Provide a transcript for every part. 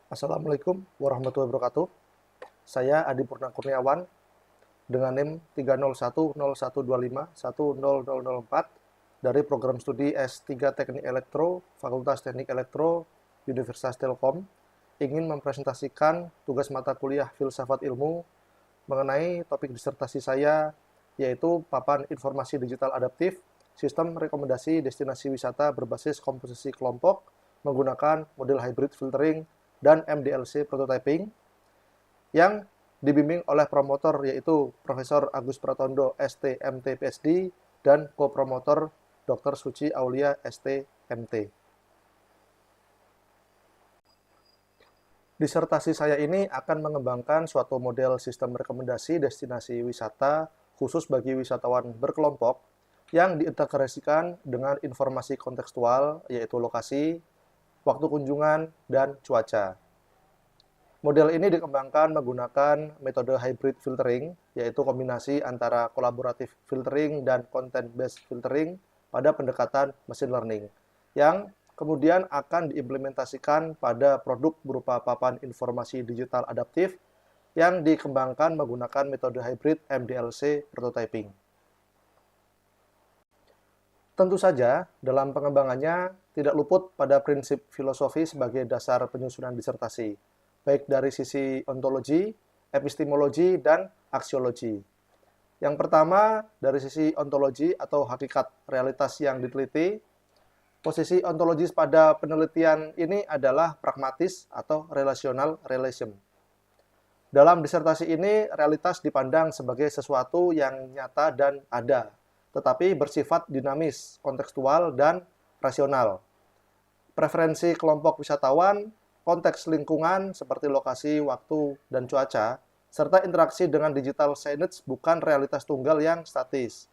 Assalamualaikum warahmatullahi wabarakatuh. Saya Adi Purna Kurniawan dengan NIM 3010125100004 dari program studi S3 Teknik Elektro, Fakultas Teknik Elektro, Universitas Telkom, ingin mempresentasikan tugas mata kuliah Filsafat Ilmu mengenai topik disertasi saya, yaitu Papan Informasi Digital Adaptif, Sistem Rekomendasi Destinasi Wisata berbasis komposisi kelompok menggunakan model hybrid filtering dan MDLC prototyping yang dibimbing oleh promotor yaitu Profesor Agus Pratondo ST.MT PhD dan co-promotor Dr. Suci Aulia ST.MT. Disertasi saya ini akan mengembangkan suatu model sistem rekomendasi destinasi wisata khusus bagi wisatawan berkelompok yang diintegrasikan dengan informasi kontekstual yaitu lokasi, waktu kunjungan, dan cuaca. Model ini dikembangkan menggunakan metode hybrid filtering, yaitu kombinasi antara collaborative filtering dan content-based filtering pada pendekatan machine learning, yang kemudian akan diimplementasikan pada produk berupa papan informasi digital adaptif yang dikembangkan menggunakan metode hybrid MDLC prototyping. Tentu saja, dalam pengembangannya tidak luput pada prinsip filosofi sebagai dasar penyusunan disertasi, baik dari sisi ontologi, epistemologi, dan aksiologi. Yang pertama, dari sisi ontologi atau hakikat realitas yang diteliti, posisi ontologis pada penelitian ini adalah pragmatis atau relational relation. Dalam disertasi ini, realitas dipandang sebagai sesuatu yang nyata dan ada, tetapi bersifat dinamis, kontekstual, dan rasional. Preferensi kelompok wisatawan, konteks lingkungan seperti lokasi, waktu, dan cuaca, serta interaksi dengan digital signage bukan realitas tunggal yang statis,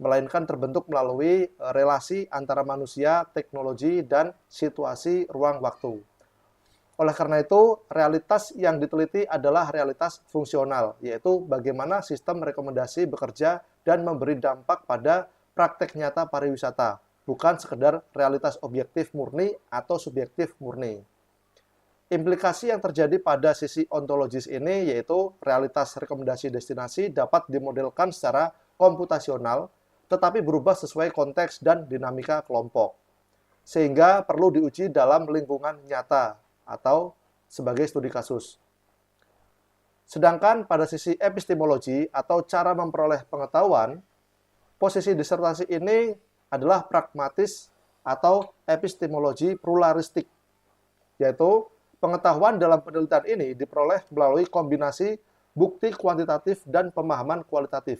melainkan terbentuk melalui relasi antara manusia, teknologi, dan situasi ruang waktu. Oleh karena itu, realitas yang diteliti adalah realitas fungsional, yaitu bagaimana sistem rekomendasi bekerja dan memberi dampak pada praktek nyata pariwisata, bukan sekedar realitas objektif murni atau subjektif murni. Implikasi yang terjadi pada sisi ontologis ini yaitu realitas rekomendasi destinasi dapat dimodelkan secara komputasional, tetapi berubah sesuai konteks dan dinamika kelompok, sehingga perlu diuji dalam lingkungan nyata atau sebagai studi kasus. Sedangkan pada sisi epistemologi atau cara memperoleh pengetahuan, posisi disertasi ini adalah pragmatis atau epistemologi pluralistik, yaitu pengetahuan dalam penelitian ini diperoleh melalui kombinasi bukti kuantitatif dan pemahaman kualitatif.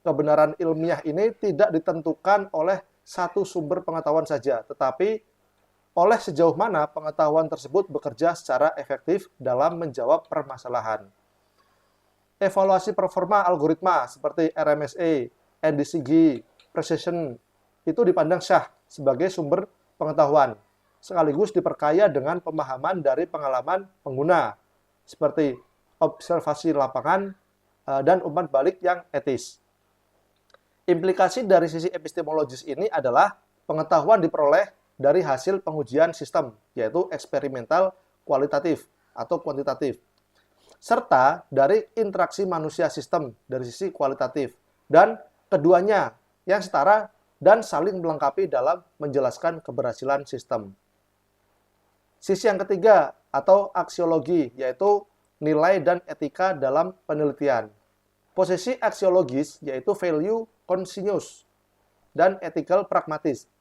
Kebenaran ilmiah ini tidak ditentukan oleh satu sumber pengetahuan saja, tetapi oleh sejauh mana pengetahuan tersebut bekerja secara efektif dalam menjawab permasalahan. Evaluasi performa algoritma seperti RMSE, NDCG, Precision itu dipandang syah sebagai sumber pengetahuan, sekaligus diperkaya dengan pemahaman dari pengalaman pengguna, seperti observasi lapangan dan umpan balik yang etis. Implikasi dari sisi epistemologis ini adalah pengetahuan diperoleh dari hasil pengujian sistem, yaitu eksperimental kualitatif atau kuantitatif, serta dari interaksi manusia sistem dari sisi kualitatif, dan keduanya yang setara dan saling melengkapi dalam menjelaskan keberhasilan sistem. Sisi yang ketiga atau aksiologi, yaitu nilai dan etika dalam penelitian. Posisi aksiologis yaitu value conscious dan ethical pragmatis,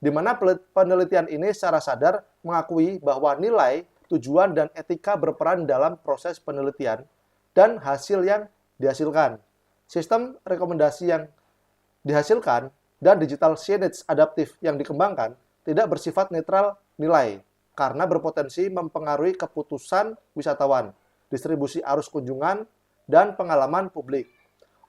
di mana penelitian ini secara sadar mengakui bahwa nilai, tujuan, dan etika berperan dalam proses penelitian dan hasil yang dihasilkan. Sistem rekomendasi yang dihasilkan dan digital signage adaptif yang dikembangkan tidak bersifat netral nilai, karena berpotensi mempengaruhi keputusan wisatawan, distribusi arus kunjungan, dan pengalaman publik.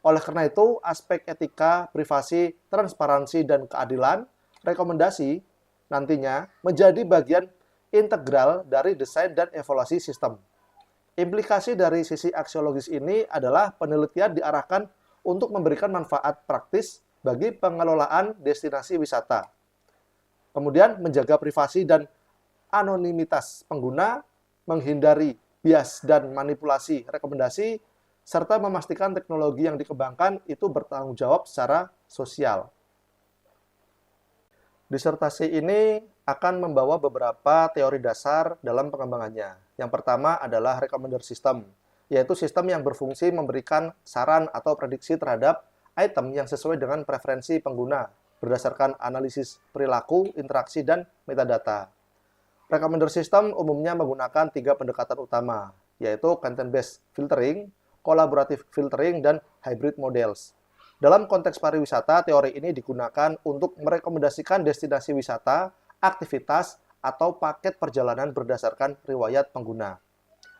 Oleh karena itu, aspek etika, privasi, transparansi, dan keadilan rekomendasi nantinya menjadi bagian integral dari desain dan evaluasi sistem. Implikasi dari sisi aksiologis ini adalah penelitian diarahkan untuk memberikan manfaat praktis bagi pengelolaan destinasi wisata. Kemudian menjaga privasi dan anonimitas pengguna, menghindari bias dan manipulasi rekomendasi, serta memastikan teknologi yang dikembangkan itu bertanggung jawab secara sosial. Disertasi ini akan membawa beberapa teori dasar dalam pengembangannya. Yang pertama adalah recommender system, yaitu sistem yang berfungsi memberikan saran atau prediksi terhadap item yang sesuai dengan preferensi pengguna berdasarkan analisis perilaku, interaksi, dan metadata. Recommender system umumnya menggunakan 3 pendekatan utama, yaitu content-based filtering, collaborative filtering, dan hybrid models. Dalam konteks pariwisata, teori ini digunakan untuk merekomendasikan destinasi wisata, aktivitas, atau paket perjalanan berdasarkan riwayat pengguna.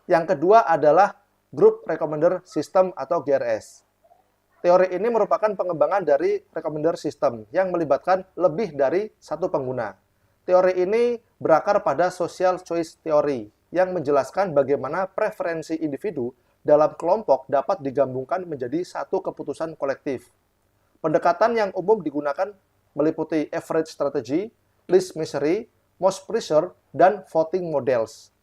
Yang kedua adalah Group Recommender System atau GRS. Teori ini merupakan pengembangan dari recommender system yang melibatkan lebih dari satu pengguna. Teori ini berakar pada social choice theory yang menjelaskan bagaimana preferensi individu dalam kelompok dapat digabungkan menjadi satu keputusan kolektif. Pendekatan yang umum digunakan meliputi average strategy, least misery, most pressure, dan voting models.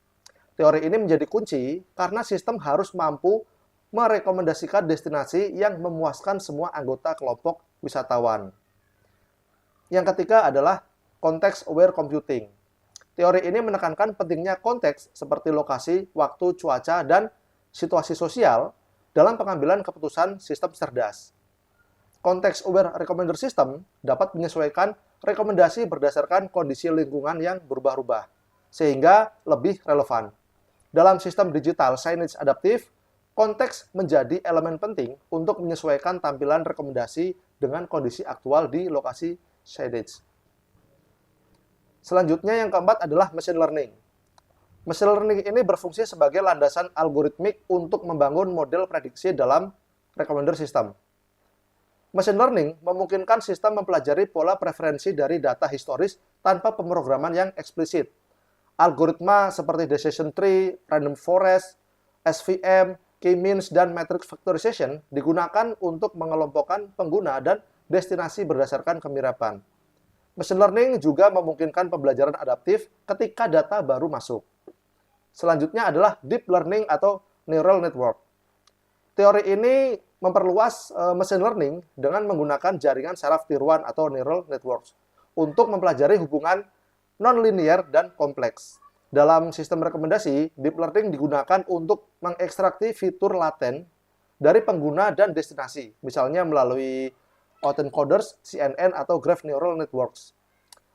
Teori ini menjadi kunci karena sistem harus mampu merekomendasikan destinasi yang memuaskan semua anggota kelompok wisatawan. Yang ketiga adalah context-aware computing. Teori ini menekankan pentingnya konteks seperti lokasi, waktu, cuaca, dan situasi sosial dalam pengambilan keputusan sistem cerdas. Context-aware recommender system dapat menyesuaikan rekomendasi berdasarkan kondisi lingkungan yang berubah-ubah, sehingga lebih relevan. Dalam sistem digital signage adaptif, konteks menjadi elemen penting untuk menyesuaikan tampilan rekomendasi dengan kondisi aktual di lokasi signage. Selanjutnya yang keempat adalah machine learning. Machine learning ini berfungsi sebagai landasan algoritmik untuk membangun model prediksi dalam recommender system. Machine learning memungkinkan sistem mempelajari pola preferensi dari data historis tanpa pemrograman yang eksplisit. Algoritma seperti decision tree, random forest, SVM, k-means, dan matrix factorization digunakan untuk mengelompokkan pengguna dan destinasi berdasarkan kemiripan. Machine learning juga memungkinkan pembelajaran adaptif ketika data baru masuk. Selanjutnya adalah deep learning atau neural network. Teori ini memperluas machine learning dengan menggunakan jaringan saraf tiruan atau neural networks untuk mempelajari hubungan non-linear dan kompleks. Dalam sistem rekomendasi, deep learning digunakan untuk mengekstraksi fitur laten dari pengguna dan destinasi, misalnya melalui autoencoders, CNN, atau graph neural networks.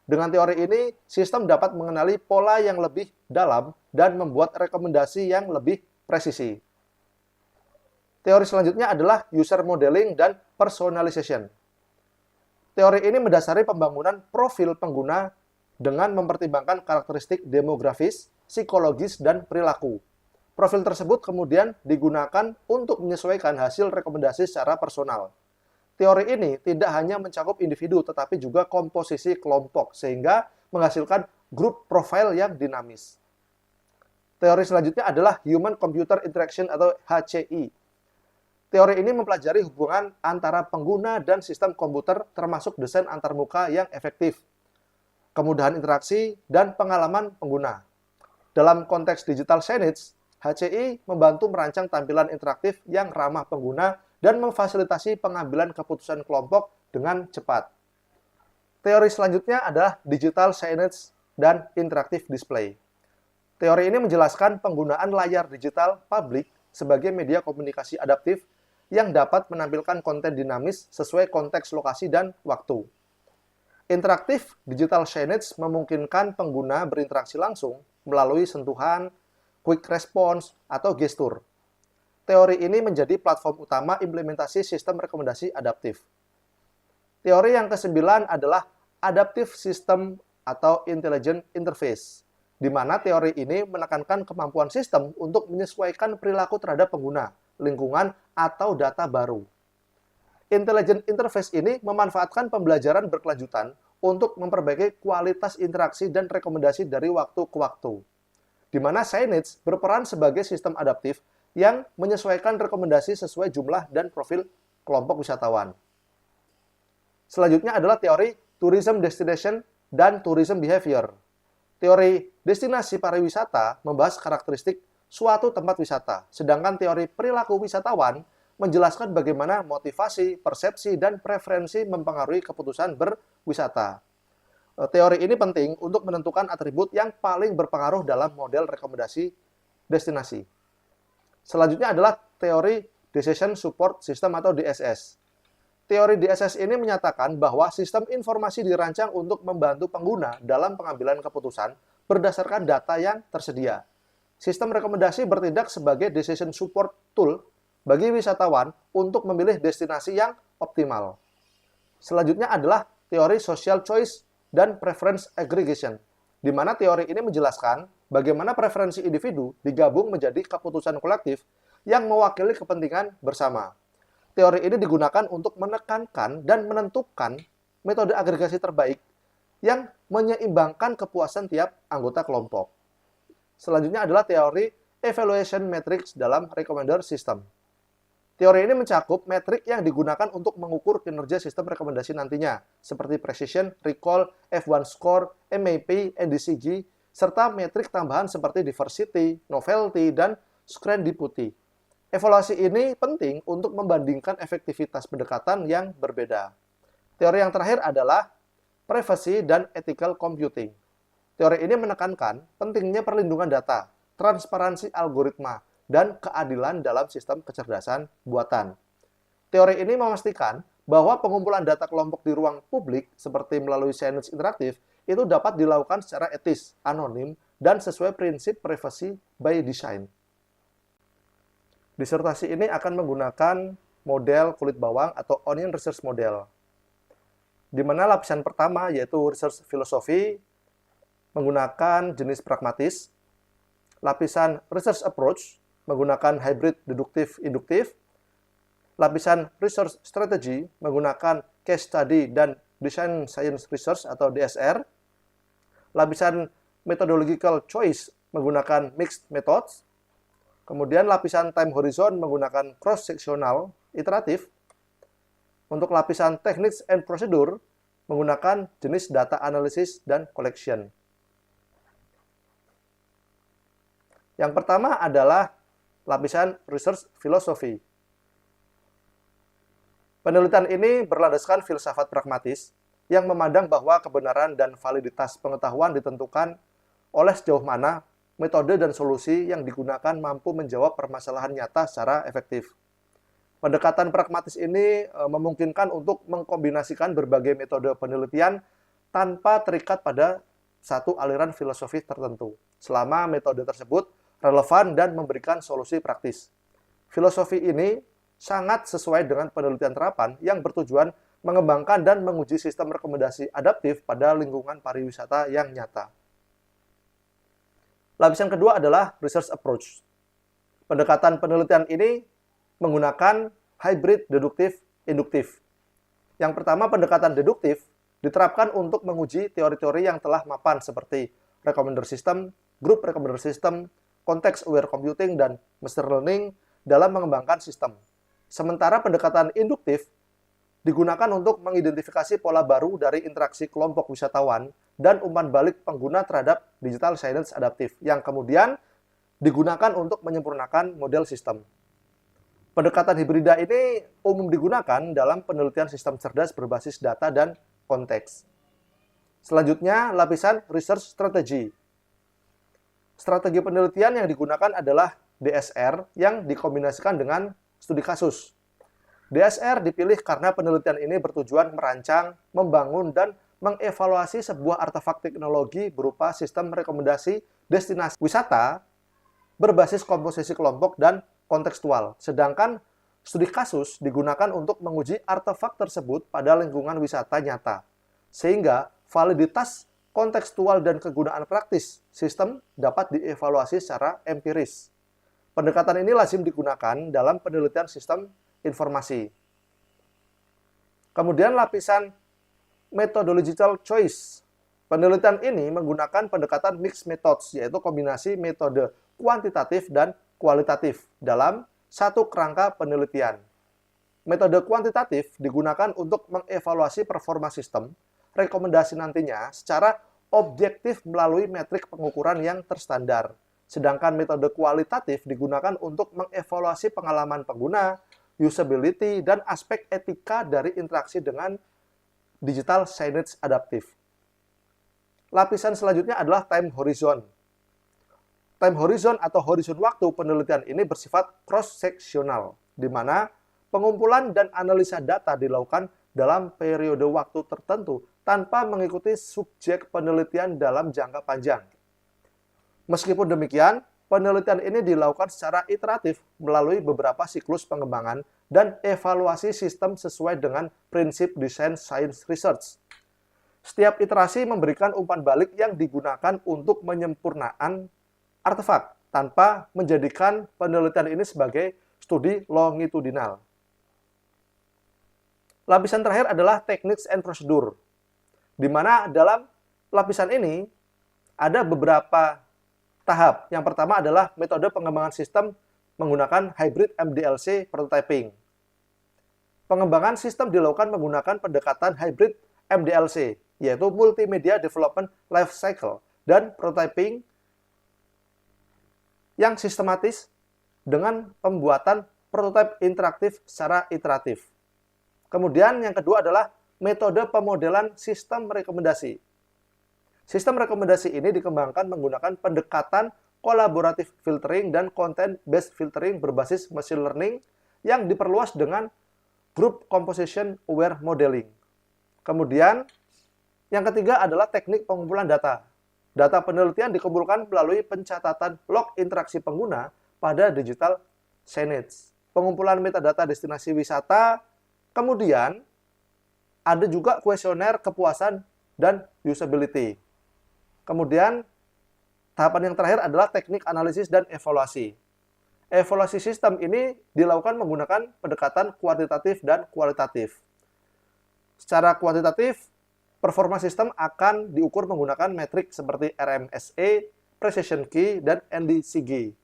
Dengan teori ini, sistem dapat mengenali pola yang lebih dalam dan membuat rekomendasi yang lebih presisi. Teori selanjutnya adalah user modeling dan personalization. Teori ini mendasari pembangunan profil pengguna dengan mempertimbangkan karakteristik demografis, psikologis, dan perilaku. Profil tersebut kemudian digunakan untuk menyesuaikan hasil rekomendasi secara personal. Teori ini tidak hanya mencakup individu, tetapi juga komposisi kelompok, sehingga menghasilkan grup profile yang dinamis. Teori selanjutnya adalah Human Computer Interaction atau HCI. Teori ini mempelajari hubungan antara pengguna dan sistem komputer, termasuk desain antarmuka yang efektif, kemudahan interaksi, dan pengalaman pengguna. Dalam konteks digital signage, HCI membantu merancang tampilan interaktif yang ramah pengguna dan memfasilitasi pengambilan keputusan kelompok dengan cepat. Teori selanjutnya adalah digital signage dan interactive display. Teori ini menjelaskan penggunaan layar digital publik sebagai media komunikasi adaptif yang dapat menampilkan konten dinamis sesuai konteks lokasi dan waktu. Interaktif digital signage memungkinkan pengguna berinteraksi langsung melalui sentuhan, quick response, atau gestur. Teori ini menjadi platform utama implementasi sistem rekomendasi adaptif. Teori yang kesembilan adalah adaptive system atau intelligent interface, di mana teori ini menekankan kemampuan sistem untuk menyesuaikan perilaku terhadap pengguna, lingkungan, atau data baru. Intelligent interface ini memanfaatkan pembelajaran berkelanjutan untuk memperbaiki kualitas interaksi dan rekomendasi dari waktu ke waktu, di mana signage berperan sebagai sistem adaptif yang menyesuaikan rekomendasi sesuai jumlah dan profil kelompok wisatawan. Selanjutnya adalah teori tourism destination dan tourism behavior. Teori destinasi pariwisata membahas karakteristik suatu tempat wisata, sedangkan teori perilaku wisatawan menjelaskan bagaimana motivasi, persepsi, dan preferensi mempengaruhi keputusan berwisata. Teori ini penting untuk menentukan atribut yang paling berpengaruh dalam model rekomendasi destinasi. Selanjutnya adalah teori Decision Support System atau DSS. Teori DSS ini menyatakan bahwa sistem informasi dirancang untuk membantu pengguna dalam pengambilan keputusan berdasarkan data yang tersedia. Sistem rekomendasi bertindak sebagai decision support tool bagi wisatawan untuk memilih destinasi yang optimal. Selanjutnya adalah teori social choice dan preference aggregation, di mana teori ini menjelaskan bagaimana preferensi individu digabung menjadi keputusan kolektif yang mewakili kepentingan bersama. Teori ini digunakan untuk menekankan dan menentukan metode agregasi terbaik yang menyeimbangkan kepuasan tiap anggota kelompok. Selanjutnya adalah teori evaluation matrix dalam recommender system. Teori ini mencakup metrik yang digunakan untuk mengukur kinerja sistem rekomendasi nantinya, seperti precision, recall, F1 score, MAP, NDCG, serta metrik tambahan seperti diversity, novelty, dan serendipity. Evaluasi ini penting untuk membandingkan efektivitas pendekatan yang berbeda. Teori yang terakhir adalah privacy dan ethical computing. Teori ini menekankan pentingnya perlindungan data, transparansi algoritma, dan keadilan dalam sistem kecerdasan buatan. Teori ini memastikan bahwa pengumpulan data kelompok di ruang publik, seperti melalui sandwich interaktif, itu dapat dilakukan secara etis, anonim, dan sesuai prinsip privacy by design. Disertasi ini akan menggunakan model kulit bawang atau onion research model, di mana lapisan pertama yaitu research philosophy menggunakan jenis pragmatis, lapisan research approach menggunakan hybrid deduktif-induktif, lapisan research strategy menggunakan case study dan design science research atau DSR, lapisan methodological choice menggunakan mixed methods, kemudian lapisan time horizon menggunakan cross-sectional iteratif. Untuk lapisan techniques and procedure menggunakan jenis data analysis dan collection. Yang pertama adalah lapisan research philosophy. Penelitian ini berlandaskan filsafat pragmatis yang memandang bahwa kebenaran dan validitas pengetahuan ditentukan oleh sejauh mana metode dan solusi yang digunakan mampu menjawab permasalahan nyata secara efektif. Pendekatan pragmatis ini memungkinkan untuk mengkombinasikan berbagai metode penelitian tanpa terikat pada satu aliran filosofi tertentu, selama metode tersebut relevan dan memberikan solusi praktis. Filosofi ini sangat sesuai dengan penelitian terapan yang bertujuan mengembangkan dan menguji sistem rekomendasi adaptif pada lingkungan pariwisata yang nyata. Lapisan kedua adalah research approach. Pendekatan penelitian ini menggunakan hybrid deduktif-induktif. Yang pertama, pendekatan deduktif diterapkan untuk menguji teori-teori yang telah mapan seperti recommender system, group recommender system, context-aware computing, dan machine learning dalam mengembangkan sistem. Sementara pendekatan induktif digunakan untuk mengidentifikasi pola baru dari interaksi kelompok wisatawan dan umpan balik pengguna terhadap digital science adaptif, yang kemudian digunakan untuk menyempurnakan model sistem. Pendekatan hibrida ini umum digunakan dalam penelitian sistem cerdas berbasis data dan konteks. Selanjutnya, lapisan research strategy. Strategi penelitian yang digunakan adalah DSR yang dikombinasikan dengan studi kasus. DSR dipilih karena penelitian ini bertujuan merancang, membangun, dan mengevaluasi sebuah artefak teknologi berupa sistem rekomendasi destinasi wisata berbasis komposisi kelompok dan kontekstual. Sedangkan studi kasus digunakan untuk menguji artefak tersebut pada lingkungan wisata nyata, sehingga validitas kontekstual dan kegunaan praktis sistem dapat dievaluasi secara empiris. Pendekatan ini lazim digunakan dalam penelitian sistem informasi. Kemudian lapisan methodological choice. Penelitian ini menggunakan pendekatan mixed methods, yaitu kombinasi metode kuantitatif dan kualitatif dalam satu kerangka penelitian. Metode kuantitatif digunakan untuk mengevaluasi performa sistem rekomendasi nantinya secara objektif melalui metrik pengukuran yang terstandar. Sedangkan metode kualitatif digunakan untuk mengevaluasi pengalaman pengguna, usability, dan aspek etika dari interaksi dengan digital signage adaptif. Lapisan selanjutnya adalah time horizon. Time horizon atau horizon waktu penelitian ini bersifat cross-sectional, di mana pengumpulan dan analisa data dilakukan dalam periode waktu tertentu tanpa mengikuti subjek penelitian dalam jangka panjang. Meskipun demikian, penelitian ini dilakukan secara iteratif melalui beberapa siklus pengembangan dan evaluasi sistem sesuai dengan prinsip desain science research. Setiap iterasi memberikan umpan balik yang digunakan untuk menyempurnaan artefak tanpa menjadikan penelitian ini sebagai studi longitudinal. Lapisan terakhir adalah techniques and procedure, di mana dalam lapisan ini ada beberapa tahap. Yang pertama adalah metode pengembangan sistem menggunakan hybrid MDLC prototyping. Pengembangan sistem dilakukan menggunakan pendekatan hybrid MDLC, yaitu Multimedia Development Life Cycle, dan prototyping yang sistematis dengan pembuatan prototipe interaktif secara iteratif. Kemudian yang kedua adalah metode pemodelan sistem rekomendasi. Sistem rekomendasi ini dikembangkan menggunakan pendekatan kolaboratif filtering dan content-based filtering berbasis machine learning yang diperluas dengan group composition aware modeling. Kemudian yang ketiga adalah teknik pengumpulan data. Data penelitian dikumpulkan melalui pencatatan log interaksi pengguna pada digital signage. Pengumpulan metadata destinasi wisata, kemudian ada juga kuesioner kepuasan dan usability. Kemudian tahapan yang terakhir adalah teknik analisis dan evaluasi. Evaluasi sistem ini dilakukan menggunakan pendekatan kuantitatif dan kualitatif. Secara kuantitatif, performa sistem akan diukur menggunakan metrik seperti RMSE, Precision Key, dan NDCG.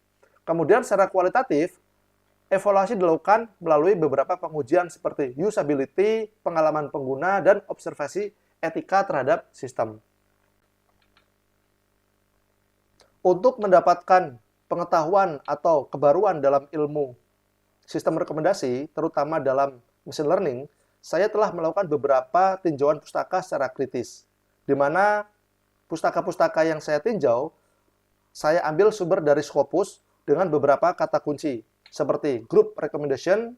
Kemudian secara kualitatif, evaluasi dilakukan melalui beberapa pengujian seperti usability, pengalaman pengguna, dan observasi etika terhadap sistem. Untuk mendapatkan pengetahuan atau kebaruan dalam ilmu sistem rekomendasi, terutama dalam machine learning, saya telah melakukan beberapa tinjauan pustaka secara kritis, di mana pustaka-pustaka yang saya tinjau, saya ambil sumber dari Scopus dengan beberapa kata kunci, seperti Group Recommendation,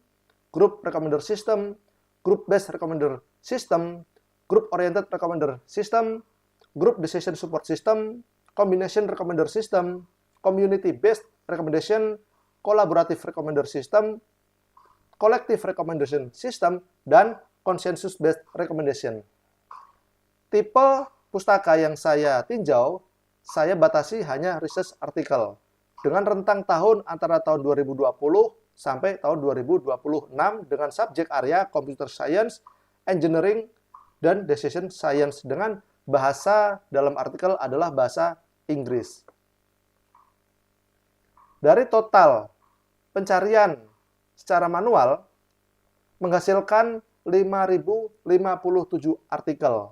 Group Recommender System, Group Based Recommender System, Group Oriented Recommender System, Group Decision Support System, Combination Recommender System, Community Based Recommendation, Collaborative Recommender System, Collective Recommendation System, dan Consensus Based Recommendation. Tipe pustaka yang saya tinjau, saya batasi hanya research article dengan rentang tahun antara tahun 2020 sampai tahun 2026 dengan subjek area Computer Science, Engineering, dan Decision Science dengan bahasa dalam artikel adalah bahasa Inggris. Dari total pencarian secara manual menghasilkan 5.057 artikel.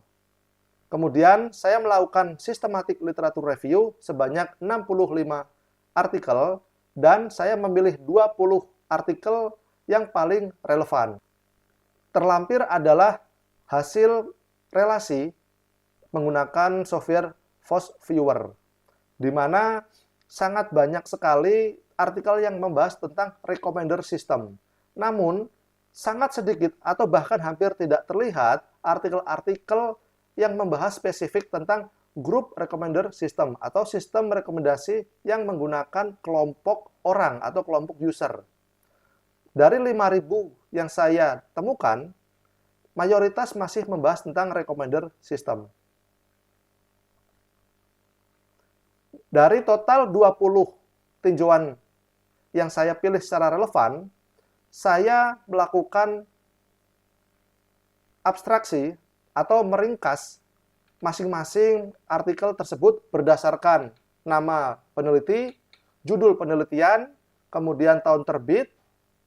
Kemudian saya melakukan systematic literature review sebanyak 65 artikel dan saya memilih 20 artikel yang paling relevan. Terlampir adalah hasil relasi menggunakan software Force Viewer, di mana sangat banyak sekali artikel yang membahas tentang recommender system. Namun, sangat sedikit atau bahkan hampir tidak terlihat artikel-artikel yang membahas spesifik tentang group recommender system atau sistem rekomendasi yang menggunakan kelompok orang atau kelompok user. Dari 5.000 yang saya temukan, mayoritas masih membahas tentang recommender system. Dari total 20 tinjauan yang saya pilih secara relevan, saya melakukan abstraksi atau meringkas masing-masing artikel tersebut berdasarkan nama peneliti, judul penelitian, kemudian tahun terbit,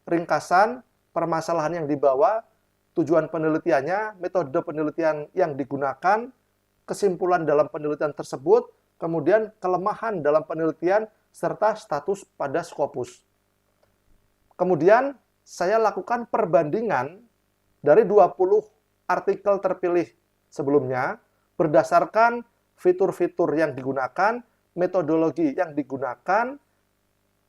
ringkasan, permasalahan yang dibawa, tujuan penelitiannya, metode penelitian yang digunakan, kesimpulan dalam penelitian tersebut, kemudian kelemahan dalam penelitian, serta status pada Scopus. Kemudian saya lakukan perbandingan dari 20 artikel terpilih sebelumnya berdasarkan fitur-fitur yang digunakan, metodologi yang digunakan,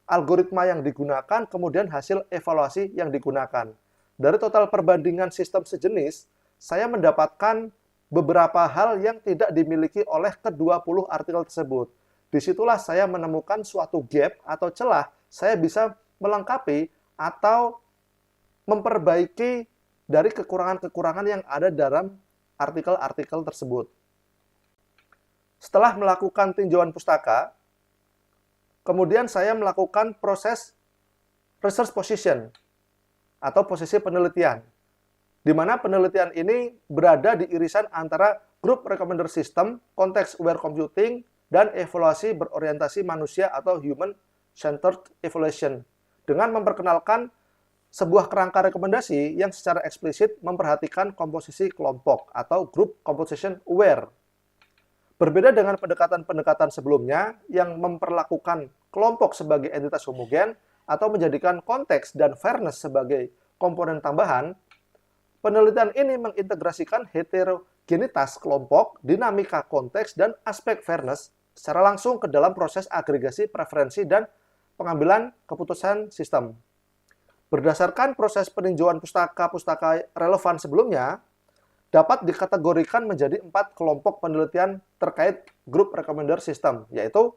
algoritma yang digunakan, kemudian hasil evaluasi yang digunakan. Dari total perbandingan sistem sejenis, saya mendapatkan beberapa hal yang tidak dimiliki oleh ke-20 artikel tersebut. Disitulah saya menemukan suatu gap atau celah, saya bisa melengkapi atau memperbaiki dari kekurangan-kekurangan yang ada dalam artikel-artikel tersebut. Setelah melakukan tinjauan pustaka, kemudian saya melakukan proses research position atau posisi penelitian, di mana penelitian ini berada di irisan antara Group Recommender System, Context Aware Computing, dan evaluasi berorientasi manusia atau Human Centered Evaluation, dengan memperkenalkan sebuah kerangka rekomendasi yang secara eksplisit memperhatikan komposisi kelompok atau Group Composition Aware. Berbeda dengan pendekatan-pendekatan sebelumnya yang memperlakukan kelompok sebagai entitas homogen atau menjadikan konteks dan fairness sebagai komponen tambahan, penelitian ini mengintegrasikan heterogenitas kelompok, dinamika konteks, dan aspek fairness secara langsung ke dalam proses agregasi preferensi dan pengambilan keputusan sistem. Berdasarkan proses peninjauan pustaka-pustaka relevan sebelumnya, dapat dikategorikan menjadi 4 kelompok penelitian terkait Group Recommender System, yaitu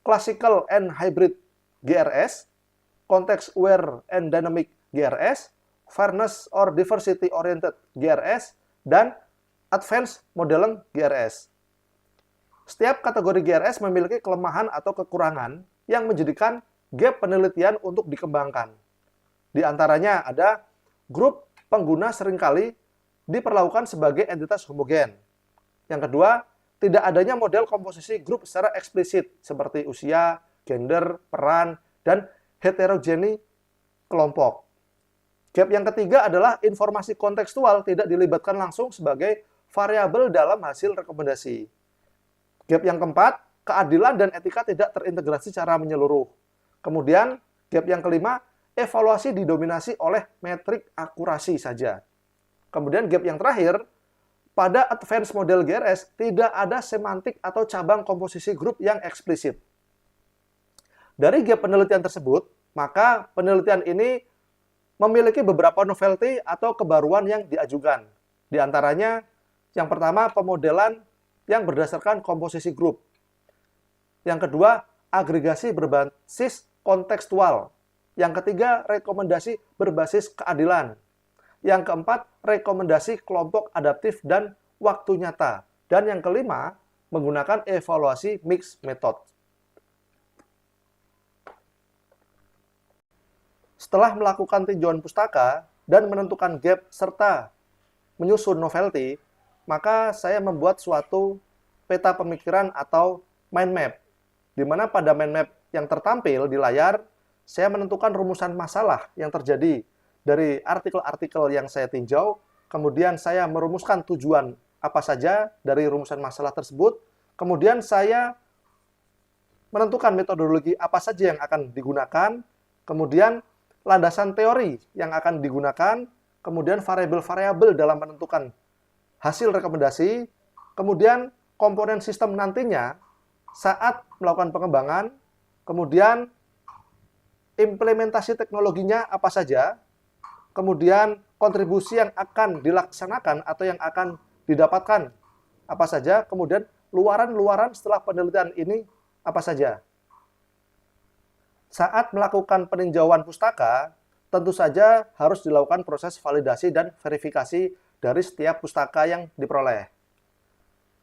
Classical and Hybrid GRS, Context Aware and Dynamic GRS, Fairness or Diversity Oriented GRS, dan Advanced Modeling GRS. Setiap kategori GRS memiliki kelemahan atau kekurangan yang menjadikan gap penelitian untuk dikembangkan. Di antaranya ada grup pengguna seringkali diperlakukan sebagai entitas homogen. Yang kedua, tidak adanya model komposisi grup secara eksplisit seperti usia, gender, peran, dan heterogeni kelompok. Gap yang ketiga adalah informasi kontekstual tidak dilibatkan langsung sebagai variabel dalam hasil rekomendasi. Gap yang keempat, keadilan dan etika tidak terintegrasi secara menyeluruh. Kemudian, gap yang kelima, evaluasi didominasi oleh metrik akurasi saja. Kemudian gap yang terakhir, pada advanced model GRS tidak ada semantik atau cabang komposisi grup yang eksplisit. Dari gap penelitian tersebut, maka penelitian ini memiliki beberapa novelty atau kebaruan yang diajukan. Di antaranya, yang pertama, pemodelan yang berdasarkan komposisi grup. Yang kedua, agregasi berbasis kontekstual. Yang ketiga, rekomendasi berbasis keadilan. Yang keempat, rekomendasi kelompok adaptif dan waktu nyata. Dan yang kelima, menggunakan evaluasi mixed method. Setelah melakukan tinjauan pustaka dan menentukan gap serta menyusun novelty, maka saya membuat suatu peta pemikiran atau mind map, di mana pada mind map yang tertampil di layar, saya menentukan rumusan masalah yang terjadi dari artikel-artikel yang saya tinjau, kemudian saya merumuskan tujuan apa saja dari rumusan masalah tersebut, kemudian saya menentukan metodologi apa saja yang akan digunakan, kemudian landasan teori yang akan digunakan, kemudian variabel-variabel dalam menentukan hasil rekomendasi, kemudian komponen sistem nantinya saat melakukan pengembangan, kemudian implementasi teknologinya apa saja, kemudian kontribusi yang akan dilaksanakan atau yang akan didapatkan apa saja, kemudian luaran-luaran setelah penelitian ini apa saja. Saat melakukan peninjauan pustaka, tentu saja harus dilakukan proses validasi dan verifikasi dari setiap pustaka yang diperoleh.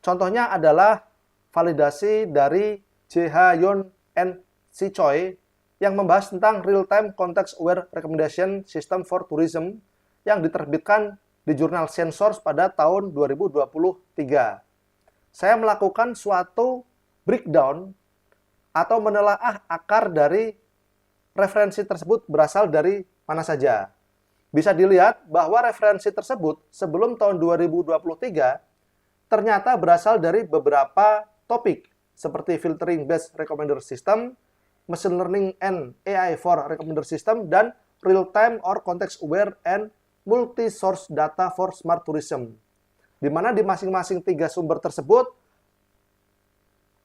Contohnya adalah validasi dari J.H. Yoon and C. Choi yang membahas tentang Real-Time Context Aware Recommendation System for Tourism yang diterbitkan di jurnal Sensors pada tahun 2023. Saya melakukan suatu breakdown atau menelaah akar dari referensi tersebut berasal dari mana saja. Bisa dilihat bahwa referensi tersebut sebelum tahun 2023 ternyata berasal dari beberapa topik seperti filtering based recommender system, machine learning and AI for recommender system, dan real-time or context-aware and multi-source data for smart tourism. Di mana di masing-masing 3 sumber tersebut,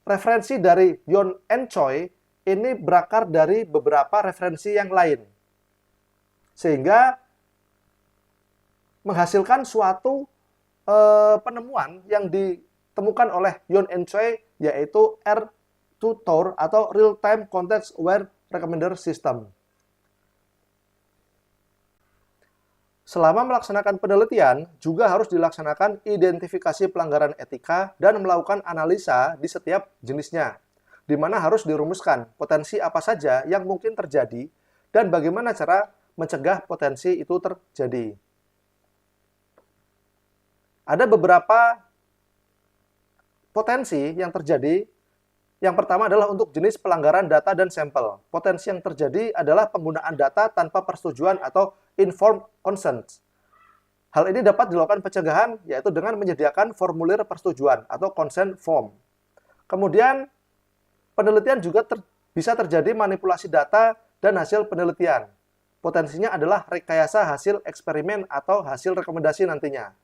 referensi dari Yon and Choi ini berakar dari beberapa referensi yang lain. Sehingga menghasilkan suatu penemuan yang ditemukan oleh Yon and Choi, yaitu R2TOR atau Real-Time Context Aware Recommender System. Selama melaksanakan penelitian, juga harus dilaksanakan identifikasi pelanggaran etika dan melakukan analisa di setiap jenisnya, di mana harus dirumuskan potensi apa saja yang mungkin terjadi dan bagaimana cara mencegah potensi itu terjadi. Ada beberapa potensi yang terjadi. Yang pertama adalah untuk jenis pelanggaran data dan sampel. Potensi yang terjadi adalah penggunaan data tanpa persetujuan atau informed consent. Hal ini dapat dilakukan pencegahan, yaitu dengan menyediakan formulir persetujuan atau consent form. Kemudian, penelitian juga bisa terjadi manipulasi data dan hasil penelitian. Potensinya adalah rekayasa hasil eksperimen atau hasil rekomendasi nantinya.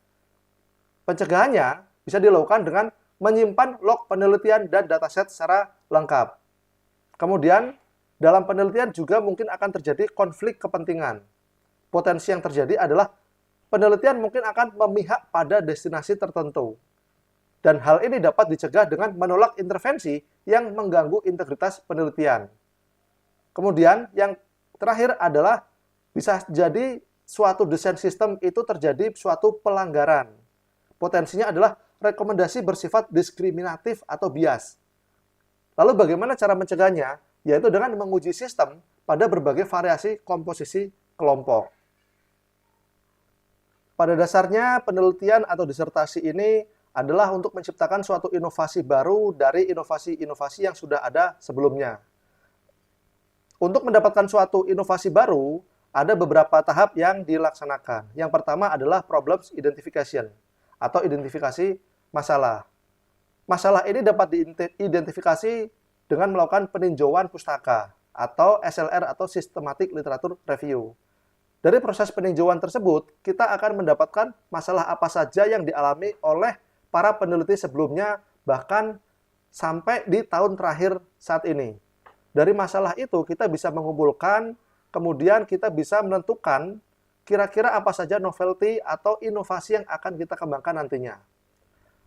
Pencegahannya bisa dilakukan dengan menyimpan log penelitian dan dataset secara lengkap. Kemudian, dalam penelitian juga mungkin akan terjadi konflik kepentingan. Potensi yang terjadi adalah penelitian mungkin akan memihak pada destinasi tertentu. Dan hal ini dapat dicegah dengan menolak intervensi yang mengganggu integritas penelitian. Kemudian, yang terakhir adalah bisa jadi suatu desain sistem itu terjadi suatu pelanggaran. Potensinya adalah rekomendasi bersifat diskriminatif atau bias. Lalu bagaimana cara mencegahnya? Yaitu dengan menguji sistem pada berbagai variasi komposisi kelompok. Pada dasarnya, penelitian atau disertasi ini adalah untuk menciptakan suatu inovasi baru dari inovasi-inovasi yang sudah ada sebelumnya. Untuk mendapatkan suatu inovasi baru, ada beberapa tahap yang dilaksanakan. Yang pertama adalah problems identification, atau identifikasi masalah. Masalah ini dapat diidentifikasi dengan melakukan peninjauan pustaka atau SLR atau Systematic Literature Review. Dari proses peninjauan tersebut, kita akan mendapatkan masalah apa saja yang dialami oleh para peneliti sebelumnya, bahkan sampai di tahun terakhir saat ini. Dari masalah itu kita bisa mengumpulkan, kemudian kita bisa menentukan kira-kira apa saja novelty atau inovasi yang akan kita kembangkan nantinya.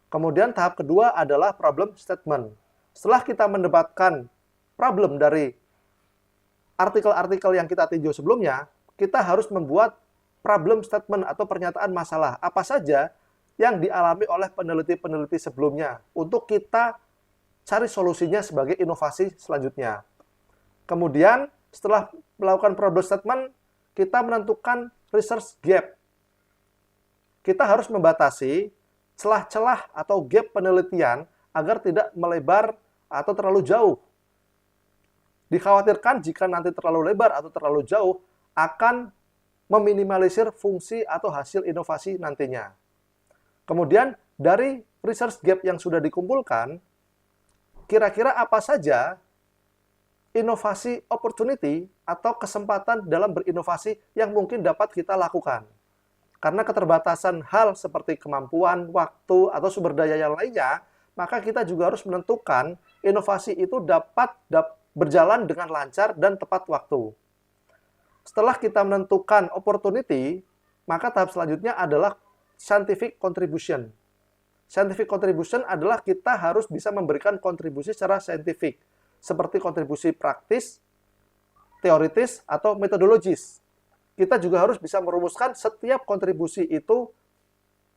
Kemudian tahap kedua adalah problem statement. Setelah kita mendapatkan problem dari artikel-artikel yang kita tinjau sebelumnya, kita harus membuat problem statement atau pernyataan masalah apa saja yang dialami oleh peneliti-peneliti sebelumnya untuk kita cari solusinya sebagai inovasi selanjutnya. Kemudian setelah melakukan problem statement, kita menentukan research gap. Kita harus membatasi celah-celah atau gap penelitian agar tidak melebar atau terlalu jauh. Dikhawatirkan jika nanti terlalu lebar atau terlalu jauh akan meminimalisir fungsi atau hasil inovasi nantinya. Kemudian dari research gap yang sudah dikumpulkan, kira-kira apa saja inovasi opportunity atau kesempatan dalam berinovasi yang mungkin dapat kita lakukan. Karena keterbatasan hal seperti kemampuan, waktu, atau sumber daya yang lainnya, maka kita juga harus menentukan inovasi itu dapat berjalan dengan lancar dan tepat waktu. Setelah kita menentukan opportunity, maka tahap selanjutnya adalah scientific contribution. Scientific contribution adalah kita harus bisa memberikan kontribusi secara saintifik, seperti kontribusi praktis, teoritis, atau metodologis. Kita juga harus bisa merumuskan setiap kontribusi itu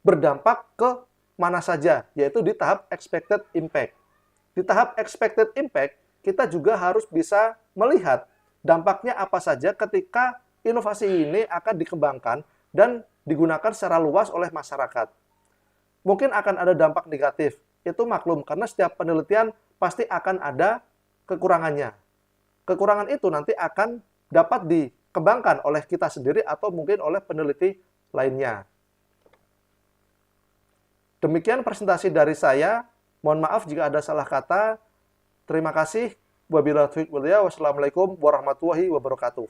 berdampak ke mana saja, yaitu di tahap expected impact. Di tahap expected impact, kita juga harus bisa melihat dampaknya apa saja ketika inovasi ini akan dikembangkan dan digunakan secara luas oleh masyarakat. Mungkin akan ada dampak negatif, itu maklum karena setiap penelitian pasti akan ada kekurangannya. Kekurangan itu nanti akan dapat dikembangkan oleh kita sendiri atau mungkin oleh peneliti lainnya. Demikian presentasi dari saya. Mohon maaf jika ada salah kata. Terima kasih. Wassalamualaikum warahmatullahi wabarakatuh.